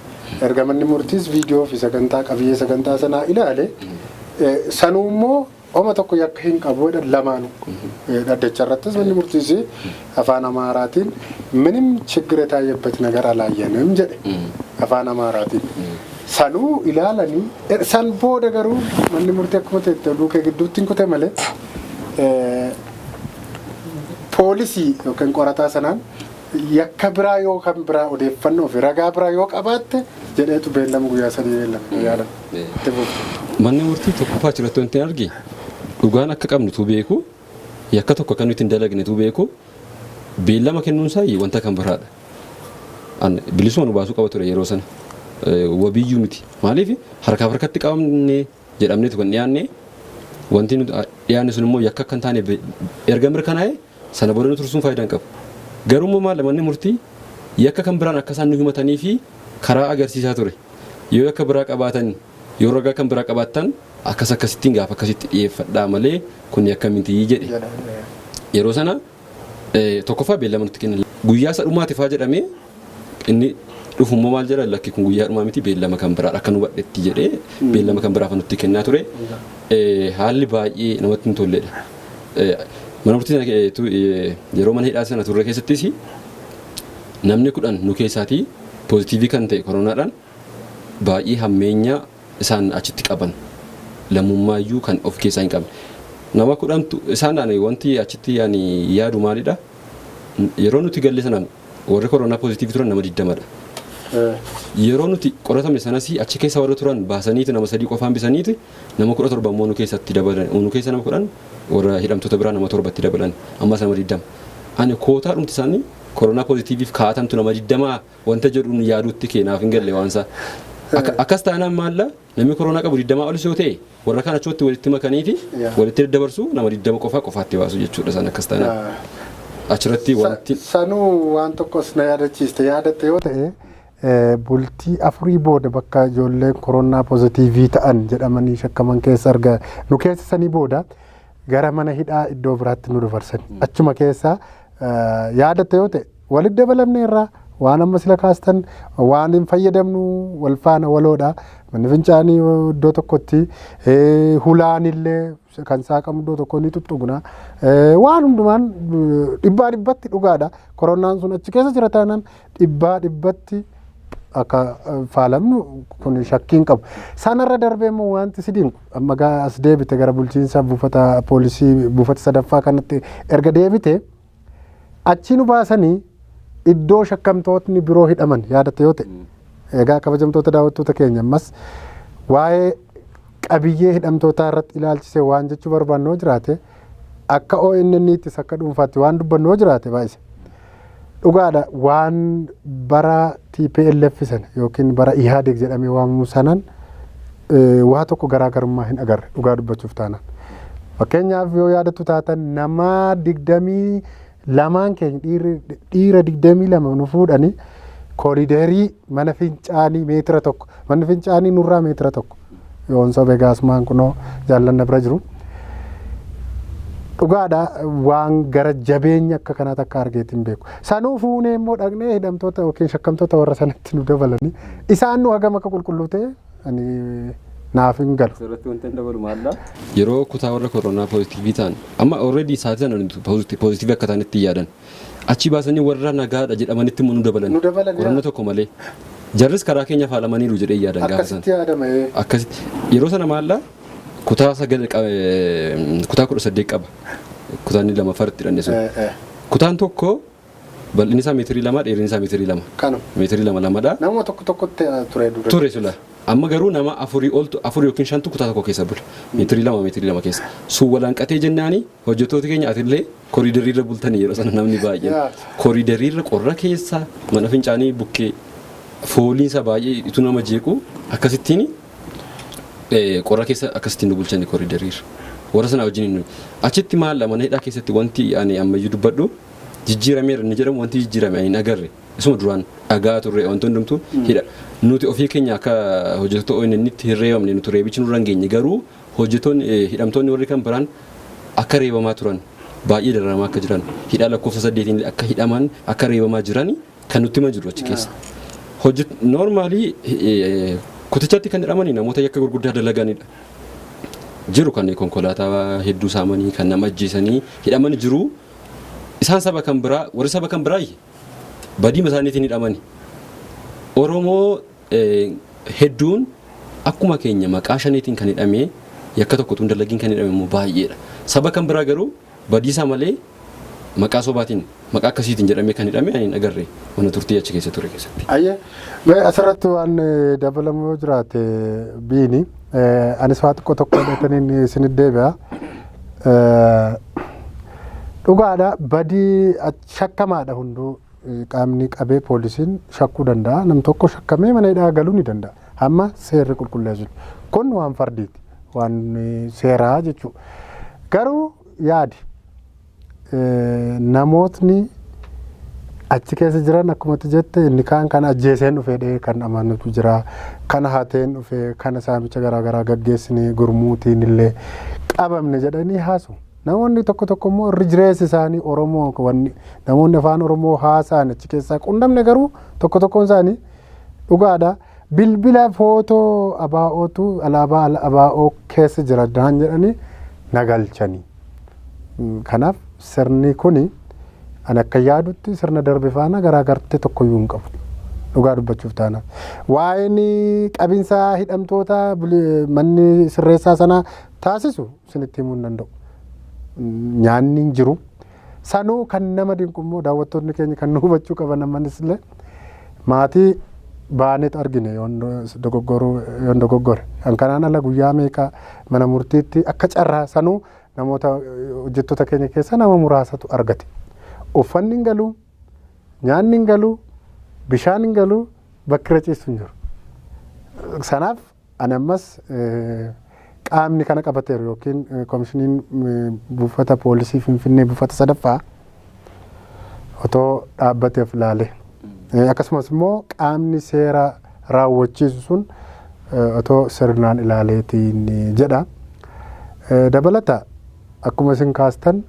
erga manni murtiis viidiyoo fi sagantaa qabiyyee sagantaa sanaa ilaale sanuu immoo oma tokko yakka hin qabu jedhan lamaanu dhaddacha irrattis manni murtiis afaan Amaaraatiin ምንም ችግር የታየበት ነገር አላየንም jedhe afaan Amaaraatiin. Sanuu ilaalanii san booda garuu manni murtii akkuma ta'e duukaa gidduutti hin kute malee poolisii yookaan qorataa sanaan yakka biraa yoo kan biraa odeeffannoo fi ragaa biraa yoo qabaatte jedheetu beellama guyyaa 3 beellama yaadan. Manni murtii tokkoffaa achirratti wanti argi dhugaan akka qabnu tu beeku yakka tokko kan nuti hin dalagne tu beeku beellama kennuun isaa wanta kan biraadha. Bilisuma nu baasuu qaba ture yeroo sana wabiyyuu miti maaliif harkaaf harkatti qabamne jedhamneetu kan dhiyaanne wanti nuti dhiyaanne sun immoo yakka kan taane erga mirkanaa'e sana booda nu tursuun faayidaa hin qabu. Garuu maal manni murtii yakka kan biraan akka isaan nu himatanii fi karaa agarsiisaa ture yoo yakka biraa qabaatan yoo ragaa kan biraa qabaatan akkasittiin gaafa akkasitti dhiyeeffadhaa malee kun yakka miti jedhe yeroo sana tokkoffaa beellama nutti kenna guyyaa sadhumaati faa jedhamee inni dhufummoo maal jedha lakki kun guyyaa dhumaa miti beellama kan biraa akka nu badhetti jedhee beellama kan biraa nutti kennaa ture haalli baay'ee namatti hin tolledha. Mana murtii yeroo mana hidhaa sana turre keessattis namni 10 nu keessaatii poozitiivii kan ta'e koronaadhaan baay'ee hammeenya isaan achitti qaban lammummayyuu kan of keessaa hin qabne. Nama 10 isaan wanti achitti yaadu maalidha yeroo nuti galle sana warri koronaa poozitiivii turan nama 20dha. Yeroo nuti qoratamne sanas achi keessa warra turan baasaniiti nama 3 qofaan bisaniiti nama 17 immoo nu keessatti dabalan nu keessa nama 10 warra hidhamtoota biraa nama 7tti dabalan amma nama 20. Ani kootaa dhumti isaanii koronaa poozitiiviif kaatantu nama 20 wanta jedhuun yaaduutti keenaaf hin galle waansa. Akkas taanaan maalla namni koronaa qabu 20 olis yoo ta'e warra kana achootti walitti makaniiti walitti daddabarsu nama 20 qofaatti baasu jechuudha san akkas taanaan. Achirratti wanti sanuu waan tokkos na yaadachiiste yaadatte yoo ta'e bultii 4 booda bakka ijoolleen koronaa poozitiivii ta'an jedhamanii shakkaman keessa arga nu keessa sanii booda gara mana hidhaa iddoo biraatti nu dabarsan achuma keessa yaadatte yoo ta'e walitti dabalamne irraa waan amma sila kaastan waan hin fayyadamnu wal faana waloodha manni fincaanii iddoo tokkotti hulaanillee kan saaqamu iddoo tokko ni tuttuqna waan hundumaan dhibbatti dhugaadha koronaan sun achi keessa jira taanaan dhibbatti akka faalamnu kun shakkiin qabu sanarra darbee immoo wanti sidiin amma as deebite gara bulchiinsa buufata poolisii buufata 3ffaa kanatti erga deebite achi nu baasanii iddoo shakkamtootni biroo hidhaman yaadatte yoo ta'e egaa kabajamtoota daawwattoota keenya ammas waa'ee qabiyyee hidhamtootaa irratti ilaalchisee waan jechuu barbaannoo jiraate akka ONN'ttis akka dhuunfaatti waan dubbannoo jiraate baay'ise dhugaadha waan bara TPLF sana yookiin bara IHADEG jedhamee waamamu sanaan waa tokko garaagarummaa hin agarre dhugaa dubbachuuf taanaan fakkeenyaaf yoo yaadattu taatan nama 22 keenya dhiira 22 nu fuudhanii kooriideerii mana fincaanii meetira tokko manni fincaanii nurraa meetira tokko yoon sobe gaasmaan kunoo jaallanna bira jiru dhugaadha waan gara jabeenya akka kanaa takka argeetiin beeku sanuu fuunee immoo dhaqnee hidhamtoota yookiin shakkamtoota warra sanatti nu dabalanii isaan nu hagam akka qulqulluu ta'e ani naaf hin galu. Asirratti wanti hin dabalu maalla yeroo kutaa warra koronaa poozitiivii ta'an amma already saatii sana poozitiivii akka ta'anitti yaadan achi baasanii warra nagaadha jedhamanitti nu dabalan qorannoo tokko malee jarris karaa keenya faalamaniiru jedhee yaadan gaafa sana. Akkasitti yaadama akkasitti yeroo sana maalla kutaa 18 qaba kutaan 2 farti dhanne sun kutaan tokko bal'inni isaa meetirii 2 dheerinni isaa meetirii 2 kanu meetirii 2 dha nama tokkotti ture sula amma garuu nama 4 yookiin 5 kutaa tokko keessa bula meetirii 2 keessa sun walaanqatee jennaani hojjettoota keenya atillee kooriideriirra bultanii yeroo sana namni baay'een kooriideriirra qorra keessa mana fincaanii bukkee fooliinsa baay'ee itu nama jeequ akkasittiin qorra keessa akkasittiin nu bulchanii kooriideriirra warra sana wajjin achitti maalla mana hidhaa keessatti wanti ani ammayyuu dubbadhu jijjiirameera inni jedhamu wanti jijjiirame ani agarre isuma duraan dhagaa turre wanti hundumtu hidha nuti ofii keenya akka hojjettoota ONN'tti hirreeffamne nuti reebichi nurra hin geenye garuu hojjettoonni hidhamtoonni warri kan biraan akka reebamaa turan baay'ee dararamaa akka jiran hidhaa lakkoofsa 8 akka hidhaman akka reebamaa jiran kan nutti hima jiru achi keessa normaalii kutichatti kan hidhamanii namoota yakka gurguddaa dalaganidha jiru kan konkolaataa hedduu saamanii kan nama ajjeesanii hidhamanii jiru isaan saba kan biraa warri saba kan biraa badii isaaniitiin hidhamanii Oromoo hedduun akkuma keenya maqaa shaniitiin kan hidhamee yakka tokko tun dalagiin kan hidhame immoo baay'eedha saba kan biraa garuu badii isaa malee maqaa sobaatiin maqaa akkasiitiin jedhamee kan hidhame ani hin agarre mana turtii achi keessa ture keessatti. Ayyee mee asirratti waan dabalamoo jiraate biini anis waa xiqqoo tokko dhataniin isinit deebi'a. Dhugaadha badii shakkamaadha hunduu qaamni qabee poolisiin shakkuu danda'a. Nam tokko shakkamee mana hidhaa galuu ni danda'a. Amma seerri qulqulleessu kun waan fardiiti waan seeraa jechuudha. Garuu yaadi namootni achi keessa jiran akkuma jette inni kaan kan ajjeeseen dhufee kan amanutu jira, kan hateen dhufee kan saamicha garaagaraa gaggeessine gurmuutiin illee qabamne jedhanii haasu. Namoonni tokko immoo irri jireessi isaanii Oromoo wanni namoonni afaan Oromoo haasa'an achi keessaa qunnamne garuu tokkoon isaanii dhugaadha. Bilbila footoo abaa'ootu alaabaa abaa'oo keessa jira dhaan jedhanii nagalchanii. Kanaaf sirni kuni an akka yaadutti sirna darbe faana garaagartee tokkoyyuu hin qabu. Dhugaa dubbachuuf taana. Waa'een qabinsaa hidhamtoota manni sirreessaa sanaa taasisu isinitti himuu hin danda'u. Nyaanni hin jiru. Sanuu kan nama dinqu immoo daawwattoonni keenya kan nu hubachuu qaban ammanis illee maatii baanetu argine yoon dogoggore. Kan kanaan ala guyyaa meeqa mana murtiitti akka carraa sanuu namoota hojjettoota keenya keessa nama muraasatu argate. Uffanni hin galu, nyaanni hin galu, bishaan hin galu, bakki irra ciisu hin jiru. Sanaaf ani ammas qaamni kana qabateeru yookiin komishiniin buufata poolisii Finfinnee buufata sadaffaa otoo dhaabbateef ilaale. Akkasumas immoo qaamni seera raawwachiisu sun otoo sirnaan ilaaleetiin jedha. Dabalata akkuma isin kaastan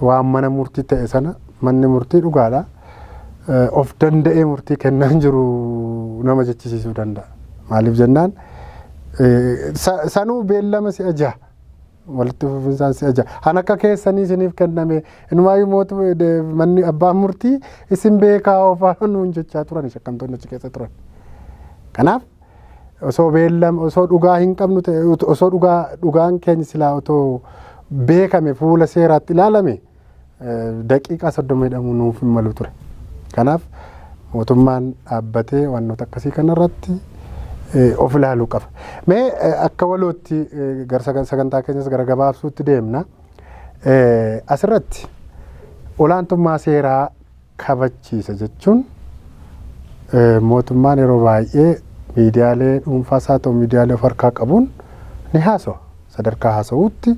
waan mana murtii ta'e sana manni murtii dhugaadha. Of danda'ee murtii kennaan jiru nama jechisiisuu danda'a. Maaliif jennaan sanuu beellama si'a jaha walitti fufinsaan si'a jaha. Han akka keessanii isiniif kenname inumaayyuu mootu manni abbaan murtii isin beekaa ofaa nuun jechaa turan shakkamtoonni achi keessa turan. Kanaaf osoo beellama osoo dhugaa hin qabnu ta'e osoo dhugaan keenya silaa otoo beekame fuula seeraatti ilaalame daqiiqaa 30 hidhamuu nuuf hin malu ture. Kanaaf mootummaan dhaabbatee wantoota akkasii kanarratti of ilaaluu qaba. Mee akka walootti sagantaa keenyas gara gabaabsuutti deemna. Asirratti olaantummaa seeraa kabachiisa jechuun mootummaan yeroo baay'ee miidiyaalee dhuunfaas haa ta'u miidiyaalee of harkaa qabuun ni haasawa. Sadarkaa haasawuutti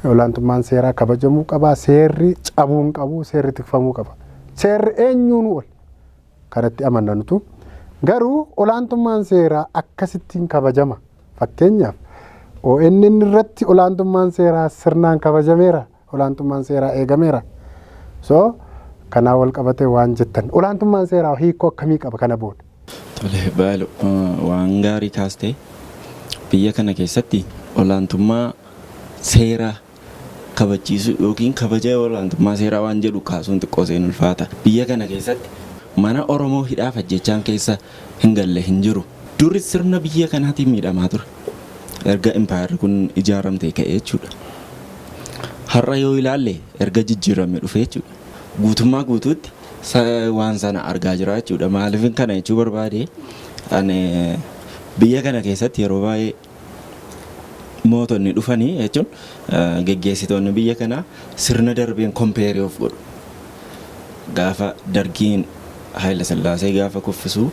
olaantummaan seeraa kabajamuu qaba. Seerri cabuu hin qabu. Seerri tikfamuu qaba. Seerri eenyuun ol kanatti amanantu. Garuu olaantummaan seeraa akkasittiin kabajama. Fakkeenyaaf ONN irratti olaantummaan seeraa sirnaan kabajameera. Olaantummaan seeraa eegameera. So kanaa wal qabatee waan jettan olaantummaan seeraa hiikoo akkamii qaba kana booda? Tole baalu waan gaarii kaastee biyya kana keessatti olaantummaa seeraa kabachiisu yookiin kabaja olaantummaa seeraa waan jedhu kaasuun xiqqoo seen ulfaata. Biyya kana keessatti mana Oromoo hidhaaf ajjechaan keessa hin galle hin jiru. Durri sirna biyya kanaatiin miidhamaa ture. Erga impaayarri kun ijaaramtee ka'ee jechuudha. Har'a yoo ilaalle erga jijjiiramee dhufee jechuudha. Guutummaa guutuutti waan sana argaa jira jechuudha. Maaliif kana jechuu barbaade ani biyya kana keessatti yeroo baay'ee mootonni dhufanii jechuun geggeessitoonni biyya kanaa sirna darbeen kompeerii of godhu. Gaafa dargiin Haayila Sillaasee gaafa kuffisuu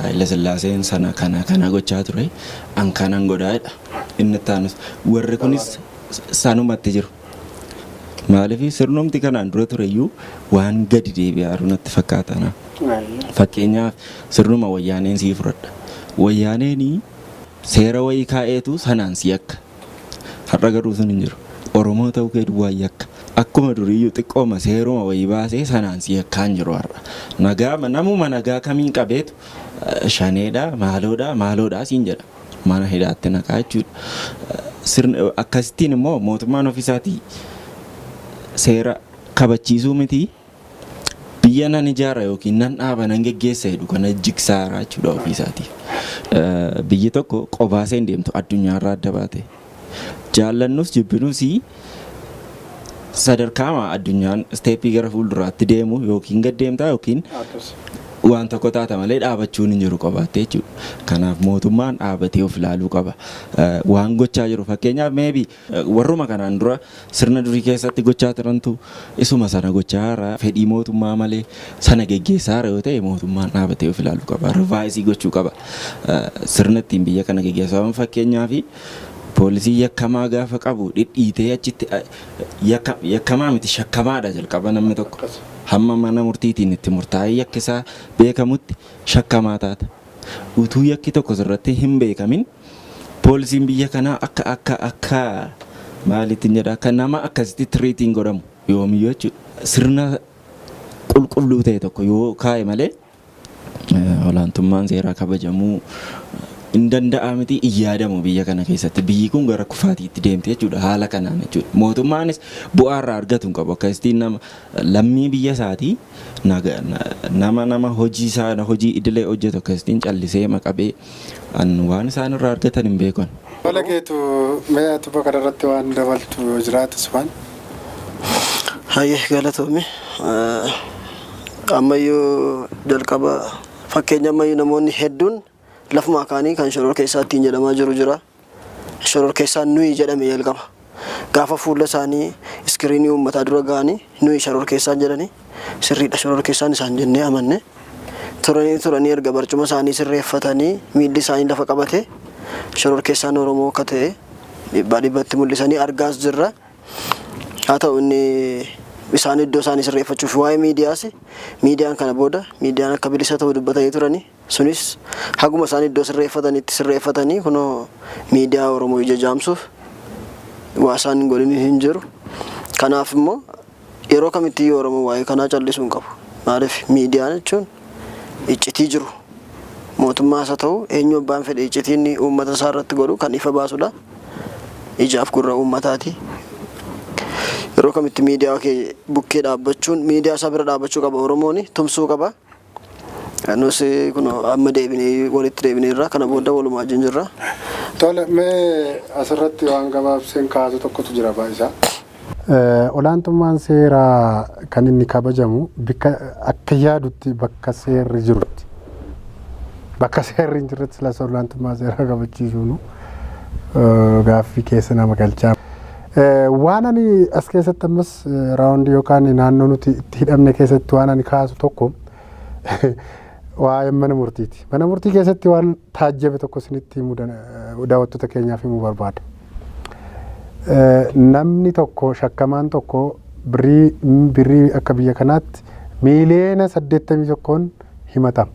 Haayila Sillaaseen sana kana gochaa ture an kanan godhaadha. Inni taanus warri kunis sanumatti jiru. Maaliif sirnumti kanaan dura tureyyuu waan gadi deebi'aa natti fakkaata. Fakkeenyaaf sirnuma wayyaaneen sii fudhadha. Wayyaaneen seera wayii kaa'eetu sanaan si yakka. Har'a garuu sun hin jiru. Oromoo ta'uu kee duwwaa yakka. Akkuma duriyyuu xiqqooma seeruma wayii baasee sanaan si yakkaan jiru har'a. Namuma nagaa kamiin qabeetu shaneedha maaloodha siin jedha. Mana hidhaatti naqaa jechuudha. Akkasittiin immoo mootummaan ofiisaatii seera kabachiisuu miti biyya nan ijaara yookiin nan dhaaba nan geggeessa jedhu kana jigsaaraa jechuudha ofiisaatii. Biyyi tokko qobaaseen deemtu addunyaarraa adda baate. Jaallannus jibbinuus sadarkaa addunyaan isteeppii gara fuulduraatti deemu yookiin gad deemtaa yookiin waan tokko taata malee dhaabachuun hin jiru qabaattee jechuudha. Kanaaf mootummaan dhaabatee of ilaaluu qaba. Waan gochaa jiru fakkeenyaaf maybe warruma kanaan dura sirna durii keessatti gochaa turantu isuma sana gochaa jira. Fedhii mootummaa malee sana geggeessaa jira yoo ta'e mootummaan dhaabatee of ilaaluu qaba. Rivaayisii gochuu qaba. Sirna ittiin biyya kana geggeessaa fakkeenyaaf poolisii yakkamaa gaafa qabu dhidhiitee achitti yakkamaa miti shakkamaadha jalqaba namni tokko. Hamma mana murtiitiin itti murtaa'ee yakki isaa beekamutti shakkamaa taata. Utuu yakki tokko sirratti hin beekamin poolisiin biyya kanaa akka maalitti jedha akka nama akkasitti tiriitiin godhamu yoomiyyuu jechuudha. Sirna qulqulluu ta'e tokko yoo kaa'e malee olaantummaan seeraa kabajamuu hin danda'a miti yaadamu biyya kana keessatti biyyi kun gara kufaatiitti deemte jechuudha haala kanaan jechuudha. Mootummaanis bu'aa irraa argatu hin qabu akkasitti nama lammii biyya isaatii nama hojii idilee hojjetu akkasittiin callisee maqabee waan isaan irraa argatan hin beekan. Wala keetu mee ati bakka irratti waan dabaltu jiraatus waan? Hayyee galatoomii ammayyuu jalqaba fakkeenya ammayyuu namoonni hedduun lafuma kaanii kan shoror keessaa ittiin jedhamaa jiru jira. Shoror keessaa nuyi jedhame jalqaba. Gaafa fuula isaanii iskiriinii uummataa dura ga'anii nuyi shoror keessaa jedhanii sirriidha shoror keessaan isaan jennee amanne. Turanii erga barcuma isaanii sirreeffatanii miilli isaanii lafa qabate shoror keessaan Oromoo akka ta'e dhibbaa dhibbatti mul'isanii argaas jirra. Haa ta'u inni isaan iddoo isaanii sirreeffachuuf waa'ee miidiyaan kana booda miidiyaan akka bilisa ta'u dubbatanii turanii sunis haguma isaan iddoo sirreeffatanii kunoo miidiyaa Oromoo ija jaamsuuf waa isaan godhin hin jiru. Kanaaf immoo yeroo kamitti Oromoo waa'ee kanaa callisuu hin qabu. Maaliif miidiyaan jechuun iccitii jiru. Mootummaas haa ta'u eenyu abbaan fedhe iccitiin uummata isaa irratti godhu kan ifa baasudha. Ijaaf gurra uummataati. Yeroo kamitti miidiyaa bukkee dhaabbachuun miidiyaa isaa bira dhaabbachuu qaba Oromoon tumsuu qaba. Nus kun amma walitti deebinee irraa kana booda walumaa jirra. Tole mee asirratti waan gabaabseen kaasu tokkotu jira baay'isaa. Olaantummaan seeraa kan inni kabajamu akka yaadutti bakka seerri jirutti. Bakka seerri hin jirretti silas olaantummaa seeraa kabachiisuun gaaffii keessa nama galchaa. Waan ani as keessatti ammas raawundii yookaan naannoo nuti itti hidhamne keessatti waan ani kaasu tokko waa'ee mana murtiiti. Mana murtii keessatti waan taajjabe tokko isinitti daawwattoota keenyaaf himuu barbaada. Namni tokko shakkamaan tokko birrii akka biyya kanaatti miiliyoona 81 himatama.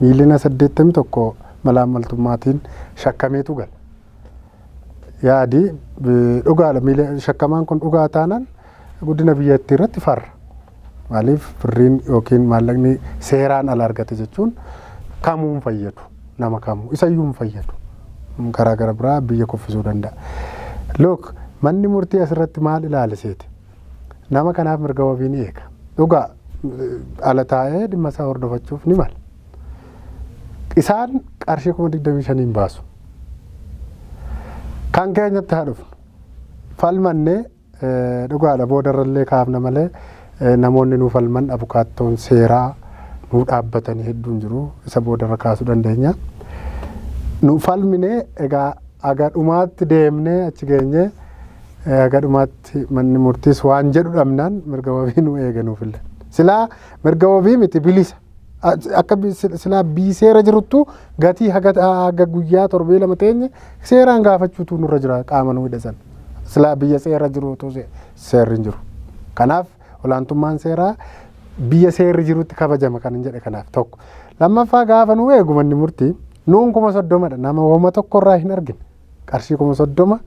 Miiliyoona 81 malaammaltummaatiin shakkameetu gala. Yaadi dhugaadha shakkamaan kun dhugaa taanaan guddina biyyattii irratti farra. Maaliif birriin yookiin maallaqni seeraan ala argate jechuun kamuu hin fayyadu nama kamuu isayyuu hin fayyadu. Karaa gara biraa biyya kuffisuu danda'a. Look manni murtii asirratti maal ilaaliseeti? Nama kanaaf mirga wabii ni eega. Dhugaa ala taa'ee dhimma isaa hordofachuuf ni mala. Isaan qarshii 25,000 hin baasu. Kan keenyatti haa dhufnu falmannee dhugaadha boodarrallee kaafna malee namoonni nu falman abukaattoon seeraa nu dhaabbatanii hedduun jiru isa boodarra kaasuu dandeenya. Nu falmine egaa agadhumaatti deemnee achi geenye agadhumaatti manni murtiis waan jedhu dhabnaan mirga wabii nu eeganuuf illee. Silaa mirga wabii miti bilisa. Akka silaa bii seera jiruttu gatii haga guyyaa torbee lama teenye seeraan gaafachuutu nurra jira qaama nu hidhasan. Silaa biyya seera jiruutu seerri hin jiru. Kanaaf olaantummaan seeraa biyya seerri jirutti kabajama kan hin jedhe kanaaf tokko. Lammaffaa gaafa nu eegu manni murtii nuun 30,000dha nama hooma tokkorraa hin argine qarshii 30,000 gaafa.